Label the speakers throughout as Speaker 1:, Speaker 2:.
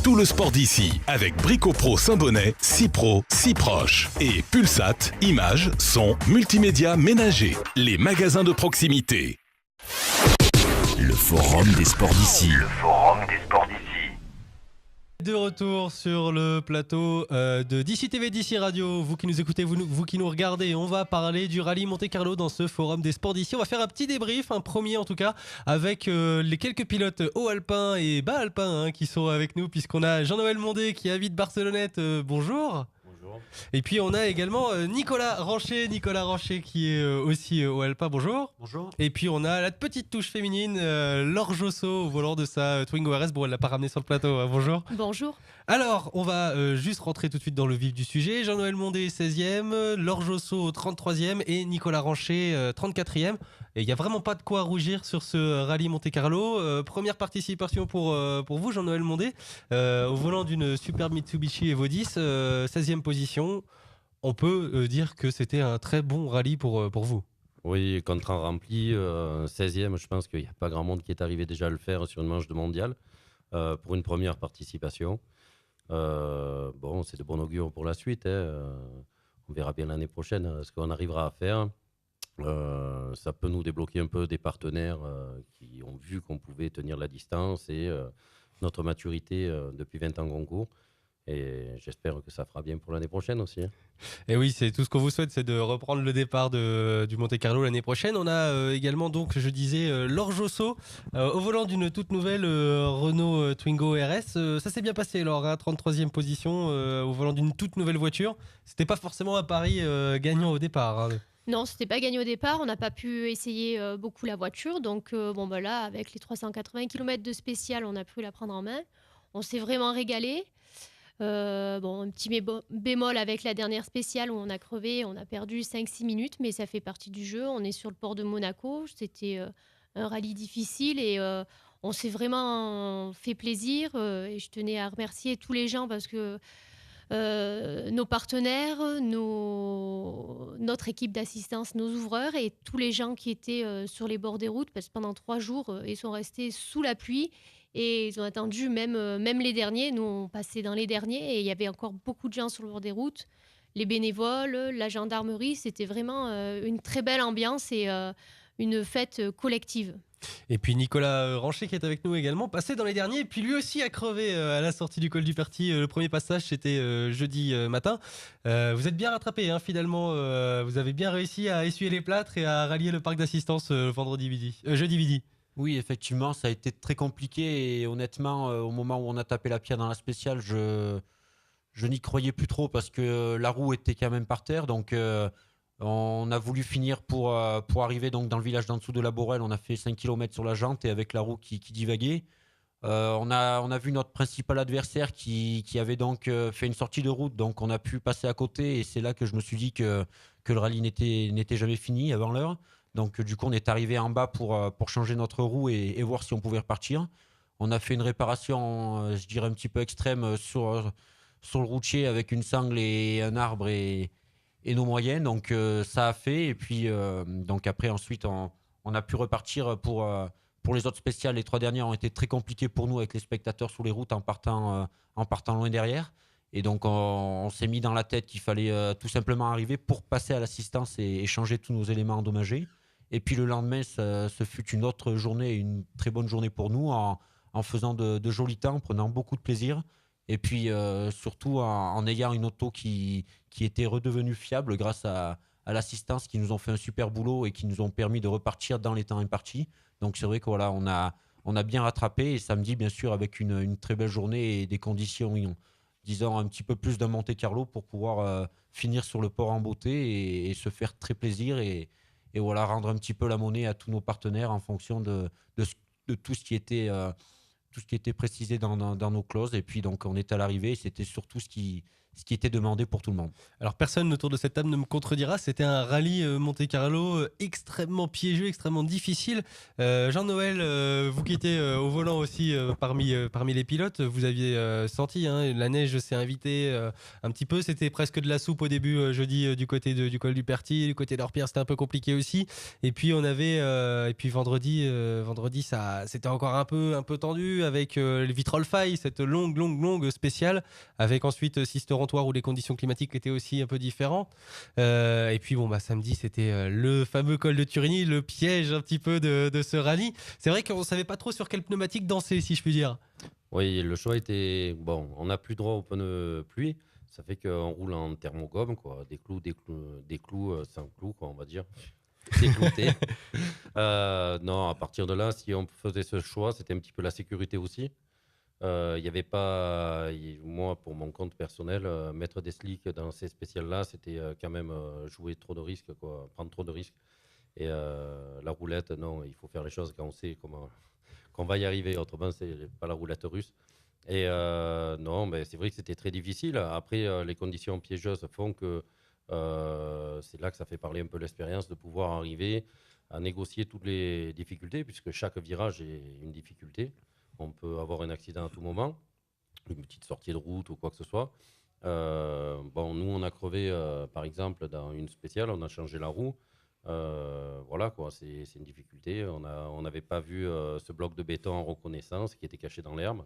Speaker 1: Tout le sport d'ici avec Brico-Pro Saint-Bonnet, si pro, si proche. Et Pulsat, images, son, multimédia ménager. Les magasins de proximité.
Speaker 2: Le forum des sports d'ici.
Speaker 3: De retour sur le plateau de DC TV, DC Radio. Vous qui nous écoutez, vous qui nous regardez, on va parler du rallye Monte-Carlo dans ce forum des sports d'ici. On va faire un petit débrief, un premier en tout cas, avec les quelques pilotes haut alpin et bas alpin qui sont avec nous, puisqu'on a Jean-Noël Mondé qui habite Barcelonnette. Bonjour.
Speaker 4: Bonjour.
Speaker 3: Et puis on a également Nicolas Rancher qui est aussi haut alpin. Bonjour.
Speaker 4: Bonjour.
Speaker 3: Et puis on a la petite touche féminine, Laure Josso, au volant de sa Twingo RS. Bon, elle l'a pas ramené sur le plateau. Bonjour.
Speaker 5: Bonjour.
Speaker 3: Alors, on va juste rentrer tout de suite dans le vif du sujet. Jean-Noël Mondé, 16e, Laure Josso, 33e et Nicolas Rancher, 34e. Et il n'y a vraiment pas de quoi rougir sur ce rallye Monte-Carlo. Première participation pour vous, Jean-Noël Mondé, au volant d'une superbe Mitsubishi Evo 10, 16e position. On peut dire que c'était un très bon rallye pour vous.
Speaker 4: Oui, contrat rempli, 16e, je pense qu'il n'y a pas grand monde qui est arrivé déjà à le faire sur une manche de mondial pour une première participation. Bon, c'est de bon augure pour la suite. On verra bien l'année prochaine ce qu'on arrivera à faire. Ça peut nous débloquer un peu des partenaires qui ont vu qu'on pouvait tenir la distance et notre maturité depuis 20 ans qu'on court. Et j'espère que ça fera bien pour l'année prochaine aussi.
Speaker 3: Et oui, c'est tout ce qu'on vous souhaite, c'est de reprendre le départ du Monte-Carlo l'année prochaine. On a également, donc, je disais, Laure Josso, au volant d'une toute nouvelle Renault Twingo RS. Ça s'est bien passé, Laure, 33e position, au volant d'une toute nouvelle voiture. C'était pas forcément un pari gagnant au départ.
Speaker 5: Non, c'était pas gagné au départ. On n'a pas pu essayer beaucoup la voiture. Donc, là, avec les 380 km de spécial, on a pu la prendre en main. On s'est vraiment régalé. Un petit bémol avec la dernière spéciale où on a crevé, on a perdu 5-6 minutes, mais ça fait partie du jeu. On est sur le port de Monaco. C'était un rallye difficile et on s'est vraiment fait plaisir. Et je tenais à remercier tous les gens parce que nos partenaires, notre équipe d'assistance, nos ouvreurs et tous les gens qui étaient sur les bords des routes, parce que pendant 3 jours, ils sont restés sous la pluie et ils ont attendu même les derniers. Nous, on passait dans les derniers et il y avait encore beaucoup de gens sur le bord des routes. Les bénévoles, la gendarmerie, c'était vraiment une très belle ambiance et une fête collective.
Speaker 3: Et puis Nicolas Rancher qui est avec nous également, passé dans les derniers, et puis lui aussi a crevé à la sortie du col du Perti. Le premier passage, c'était jeudi matin. Vous êtes bien rattrapé, finalement. Vous avez bien réussi à essuyer les plâtres et à rallier le parc d'assistance jeudi midi.
Speaker 6: Oui, effectivement, ça a été très compliqué et honnêtement, au moment où on a tapé la pierre dans la spéciale, je n'y croyais plus trop parce que la roue était quand même par terre. Donc, on a voulu finir pour arriver donc, dans le village d'en dessous de la Borelle. On a fait 5 km sur la jante et avec la roue qui divaguait. On a vu notre principal adversaire qui avait donc fait une sortie de route. Donc, on a pu passer à côté et c'est là que je me suis dit que le rallye n'était jamais fini avant l'heure. Donc du coup, on est arrivé en bas pour changer notre roue et voir si on pouvait repartir. On a fait une réparation, je dirais un petit peu extrême sur le routier avec une sangle et un arbre et nos moyennes. Donc ça a fait. Et puis donc après, ensuite, on a pu repartir pour les autres spéciales. Les 3 dernières ont été très compliquées pour nous avec les spectateurs sur les routes en partant loin derrière. Et donc on s'est mis dans la tête qu'il fallait tout simplement arriver pour passer à l'assistance et changer tous nos éléments endommagés. Et puis le lendemain, ce fut une autre journée, une très bonne journée pour nous, en faisant de jolis temps, en prenant beaucoup de plaisir. Et puis surtout en ayant une auto qui était redevenue fiable grâce à l'assistance, qui nous ont fait un super boulot et qui nous ont permis de repartir dans les temps impartis. Donc c'est vrai qu'on a bien rattrapé. Et samedi, bien sûr, avec une très belle journée et des conditions, disons, un petit peu plus d'un Monte-Carlo pour pouvoir finir sur le port en beauté et se faire très plaisir et voilà, rendre un petit peu la monnaie à tous nos partenaires en fonction de tout ce qui était précisé dans nos clauses. Et puis donc on est à l'arrivée, c'était surtout ce qui ce qui était demandé pour tout le monde.
Speaker 3: Alors personne autour de cette table ne me contredira, c'était un rallye Monte-Carlo extrêmement piégeux, extrêmement difficile. Jean-Noël, vous qui étiez au volant aussi parmi les pilotes, vous aviez senti, hein, la neige s'est invitée un petit peu, c'était presque de la soupe au début jeudi du côté du col du Perti, du côté d'Orpierre c'était un peu compliqué aussi. Et puis on avait, et puis vendredi ça, c'était encore un peu tendu avec les Vitrolles-Failles, cette longue spéciale, avec ensuite Sisteron-Toire où les conditions climatiques étaient aussi un peu différentes. Et puis samedi c'était le fameux col de Turini, le piège un petit peu de ce rallye. C'est vrai qu'on savait pas trop sur quelle pneumatique danser, si je puis dire.
Speaker 4: Oui, le choix était bon. On n'a plus droit aux pneus pluie. Ça fait qu'on roule en thermogomme, quoi. Des clous sans clous, quoi, on va dire. Décloutés. Non, à partir de là, si on faisait ce choix, c'était un petit peu la sécurité aussi. Il y avait pas, moi, pour mon compte personnel, mettre des slicks dans ces spéciales-là, c'était quand même jouer trop de risques, quoi, prendre trop de risques. Et la roulette, non, il faut faire les choses quand on sait qu'on va y arriver. Autrement, c'est pas la roulette russe. Et non, mais c'est vrai que c'était très difficile. Après, les conditions piégeuses font que c'est là que ça fait parler un peu l'expérience de pouvoir arriver à négocier toutes les difficultés, puisque chaque virage est une difficulté. On peut avoir un accident à tout moment, une petite sortie de route ou quoi que ce soit. Nous, on a crevé, par exemple, dans une spéciale, on a changé la roue. Voilà, quoi, c'est une difficulté. On n'avait pas vu ce bloc de béton en reconnaissance qui était caché dans l'herbe.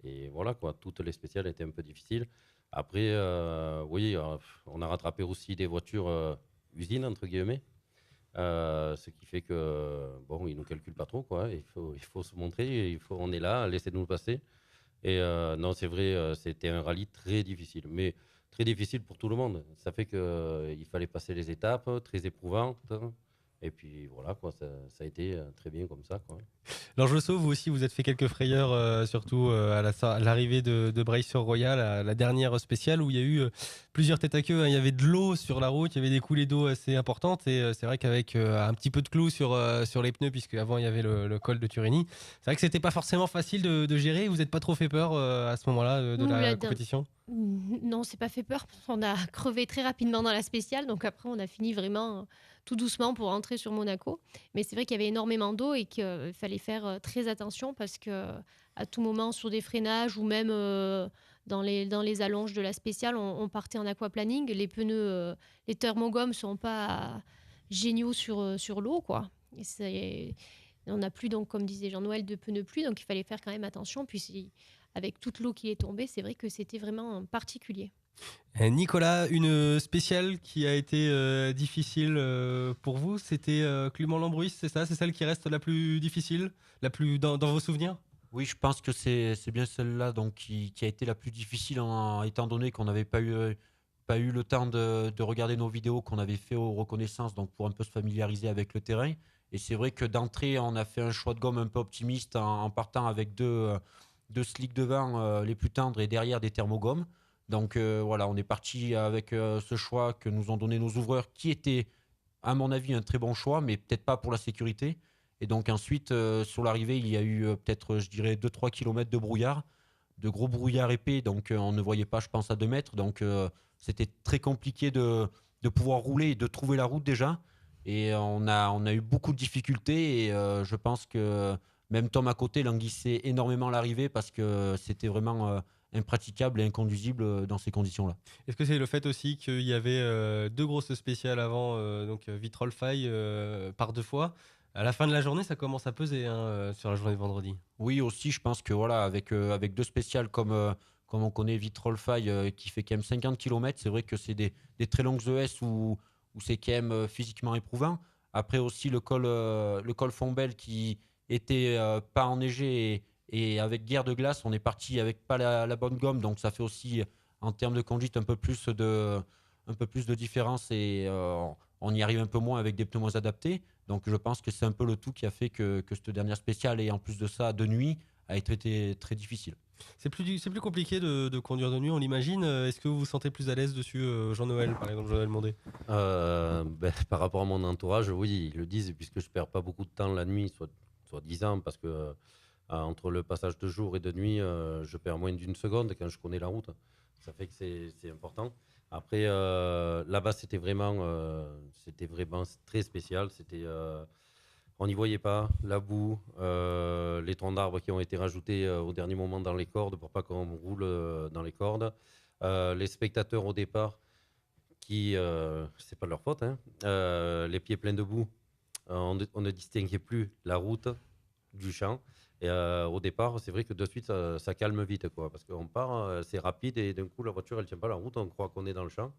Speaker 4: Et voilà, quoi, toutes les spéciales étaient un peu difficiles. Après, oui, on a rattrapé aussi des voitures usines, entre guillemets. Ce qui fait que ils nous calculent pas trop, quoi. Il faut se montrer, on est là, laissez-nous passer. Et non, c'est vrai, c'était un rallye très difficile, mais très difficile pour tout le monde. Ça fait que il fallait passer les étapes, très éprouvantes. Et puis voilà, quoi, ça a été très bien comme ça, quoi.
Speaker 3: Alors Josso, vous aussi, vous êtes fait quelques frayeurs, surtout à l'arrivée de Breil-sur-Roya, la dernière spéciale, où il y a eu plusieurs têtes à queue, hein. Il y avait de l'eau sur la route, il y avait des coulées d'eau assez importantes, et c'est vrai qu'avec un petit peu de clous sur les pneus, puisque avant il y avait le col de Turini, c'est vrai que c'était pas forcément facile de gérer. Vous n'êtes pas trop fait peur à ce moment-là de la compétition?
Speaker 5: Non, c'est pas fait peur. On a crevé très rapidement dans la spéciale, donc après on a fini vraiment tout doucement pour rentrer sur Monaco. Mais c'est vrai qu'il y avait énormément d'eau et qu'il fallait faire très attention parce que à tout moment sur des freinages ou même dans les allonges de la spéciale, on partait en aquaplaning. Les pneus, les thermogommes sont pas géniaux sur l'eau, quoi. On n'a plus, donc, comme disait Jean-Noël, de pneus pluie, donc il fallait faire quand même attention. Puis avec toute l'eau qui est tombée, c'est vrai que c'était vraiment particulier.
Speaker 3: Nicolas, une spéciale qui a été difficile pour vous, c'était Clumont-Lambruis, c'est ça? C'est celle qui reste la plus difficile, la plus dans vos souvenirs?
Speaker 6: Oui, je pense que c'est bien celle-là donc, qui a été la plus difficile, étant donné qu'on n'avait pas eu le temps de regarder nos vidéos qu'on avait fait aux reconnaissances, donc pour un peu se familiariser avec le terrain. Et c'est vrai que d'entrée, on a fait un choix de gomme un peu optimiste en partant avec deux slicks devant les plus tendres et derrière des thermogommes. Donc voilà, on est parti avec ce choix que nous ont donné nos ouvreurs, qui était, à mon avis, un très bon choix, mais peut-être pas pour la sécurité. Et donc ensuite, sur l'arrivée, il y a eu peut-être, je dirais, 2-3 km de brouillard, de gros brouillard épais, donc on ne voyait pas, je pense, à 2 mètres. Donc c'était très compliqué de pouvoir rouler et de trouver la route déjà. Et on a eu beaucoup de difficultés et je pense que même Tom à côté languissait énormément l'arrivée parce que c'était vraiment impraticable et inconduisible dans ces conditions-là.
Speaker 3: Est-ce que c'est le fait aussi qu'il y avait deux grosses spéciales avant, donc Vitrolles-Failles par deux fois? À la fin de la journée, ça commence à peser, hein, sur la journée de vendredi.
Speaker 6: Oui, aussi, je pense que voilà, avec deux spéciales comme on connaît Vitrolles-Failles qui fait quand même 50 km, c'est vrai que c'est des très longues ES où c'est quand même physiquement éprouvant. Après aussi le col Fombelle qui était pas enneigé et avec guerre de glace, on est parti avec pas la bonne gomme, donc ça fait aussi en termes de conduite un peu plus de différence et on y arrive un peu moins avec des pneus moins adaptés. Donc je pense que c'est un peu le tout qui a fait que cette dernière spéciale et en plus de ça de nuit a été très difficile.
Speaker 3: C'est plus compliqué de conduire de nuit, on l'imagine. Est-ce que vous vous sentez plus à l'aise dessus, Jean-Noël, par exemple, Jean-Noël Mondé?
Speaker 4: Par rapport à mon entourage, oui, ils le disent, puisque je perds pas beaucoup de temps la nuit, soit 10 ans, parce que entre le passage de jour et de nuit, je perds moins d'une seconde quand je connais la route. Ça fait que c'est important. Après, là-bas, c'était vraiment très spécial. On n'y voyait pas la boue, les troncs d'arbres qui ont été rajoutés au dernier moment dans les cordes pour pas qu'on roule dans les cordes. Les spectateurs au départ, c'est pas de leur faute, hein, les pieds pleins de boue, on ne distinguait plus la route du champ. Et au départ, c'est vrai que de suite, ça calme vite, quoi, parce qu'on part, c'est rapide et d'un coup, la voiture, elle tient pas la route, on croit qu'on est dans le champ,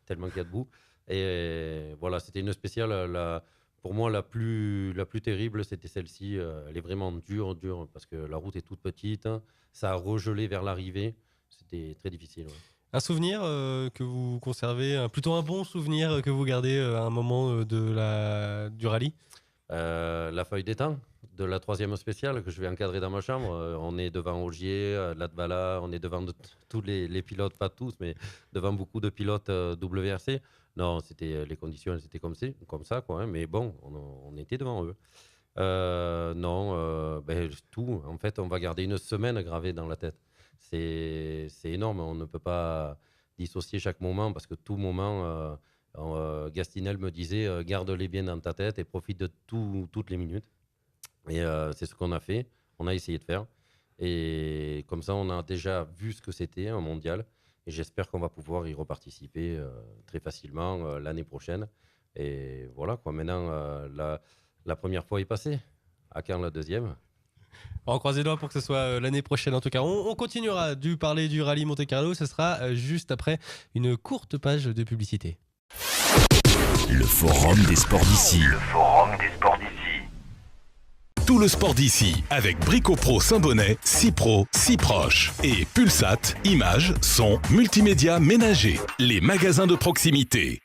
Speaker 4: tellement qu'il y a de boue. Et voilà, c'était une spéciale. Pour moi, la plus terrible, c'était celle-ci. Elle est vraiment dure, parce que la route est toute petite, hein. Ça a regelé vers l'arrivée. C'était très difficile. Ouais.
Speaker 3: Un souvenir que vous conservez, plutôt un bon souvenir que vous gardez à un moment du rallye?
Speaker 4: La feuille d'étang de la 3e spéciale que je vais encadrer dans ma chambre. On est devant Ogier, Latvala, on est devant tous les pilotes, pas tous, mais devant beaucoup de pilotes WRC. Non, les conditions, elles étaient comme ça, quoi, hein, mais bon, on était devant eux. Tout, en fait, on va garder une semaine gravée dans la tête. C'est énorme, on ne peut pas dissocier chaque moment parce que tout moment, Gastinel me disait garde-les bien dans ta tête et profite de toutes les minutes. Et c'est ce qu'on a fait, on a essayé de faire. Et comme ça, on a déjà vu ce que c'était un mondial. Et j'espère qu'on va pouvoir y reparticiper très facilement l'année prochaine. Et voilà, quoi. Maintenant, la première fois est passée. À quand la deuxième?
Speaker 3: On croise les doigts pour que ce soit l'année prochaine en tout cas. On continuera de parler du rallye Monte-Carlo. Ce sera juste après une courte page de publicité.
Speaker 2: Le forum des sports d'ici.
Speaker 1: Tout le sport d'ici avec Bricopro Saint-Bonnet, Cipro, Ciproche et Pulsat, images, son, multimédia ménager, les magasins de proximité.